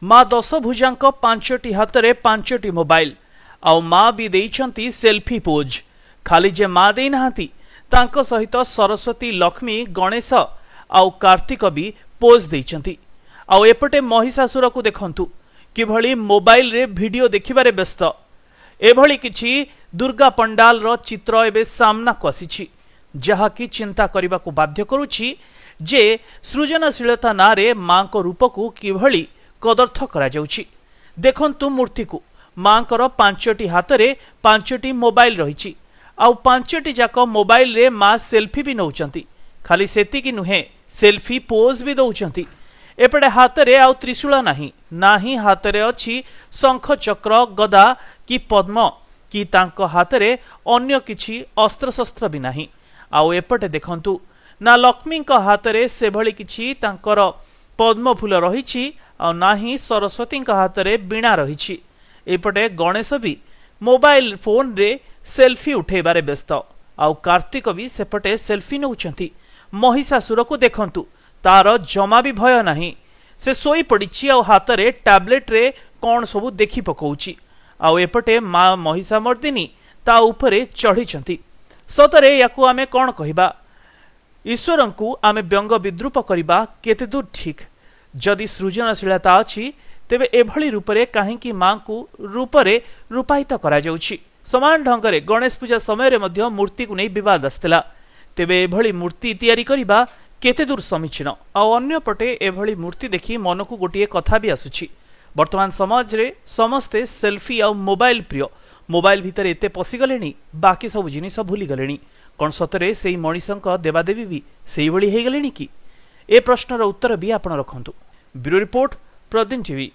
माँ दशभुजांक 5टी हाथ में 5टी मोबाइल आउ माँ भी देइछंती सेल्फी पोज। खाली जे माँ दे नाहांती तांको सहित सरस्वती लक्ष्मी गणेश आउ कार्तिक भी पोज देइछंती। आउ एपटे महिषासुर को देखंतु किभली मोबाइल रे वीडियो देखिबारे व्यस्त। एभली किछि दुर्गा पंडाल रो चित्र एबे सामना को आसीछि जहा कि चिंता करने को बाध्य करुछि जे सृजनशीलता नारे माँ को रूप को किभली कदर्थ करा जाउछि। देखंतु मूर्ति को माँ को 5टी हाथ में 5टी मोबाइल रही आउ 5टी जाक मोबाइल रे माँ सेल्फी भी नौचंती। खाली सेतिकी नुहे सेल्फी पोज भी दौचंती। एपटे हाथ रे आउ त्रिशूल नाही हाथ रे अछि शंख चक्र गदा कि पद्म कि तांको हाथ रे अन्य किछि अस्त्र शस्त्र भी नाही। आउ एपटे देखंतु ना लक्ष्मी को हाथ रे से भली किछि तांकर पद्म फूल रही आ नाही सरस्वती को हाथ रे बीणा रही। एपटे गणेश भी मोबाइल फोन रे सेल्फी उठेबारे व्यस्त आउ कार्तिक भी सेपटे सेल्फी नौचंती। महिषासुर को देखंतु तार जमा भी भय नाही। से सोई पड़िछि आउ हाथ रे टैबलेट रे कौन सबु देखि पकौछि। आउ एपटे माँ महिषामर्दिनी ता उपरे चढ़ीचंती। सतरे याकू आमे कौन कहिबा? ईश्वर को आमे व्यंग विद्रूप करिबा केते दूर ठीक? जदि सृजनशीलता अछि तेबे एभली रूपरे काहेकि माँ को रूपरे रूपायित करा जाउछि। समान ढंगरे गणेश पूजा समय रे मध्य मूर्ति को नहीं विवाद आस्थिला। तेबे एभली मूर्ति तैयारी करिबा केते दूर समीचीन? आउ अन्य पटे एभली मूर्ति देखि मन को गोटिए कथा भी आसुछि। वर्तमान समाज रे समस्ते सेल्फी आउ मोबाइल प्रिय। मोबाइल भितर एते पसिगलेनी बाकी सब जिनिस भूली गलेनी। कौन सतरे सेई मनीषंक देवादेवी भी सेई भली हेई गलेनी कि? ए प्रश्नर उत्तर भी आपण रखंतु। Bureau report, Pradeen TV.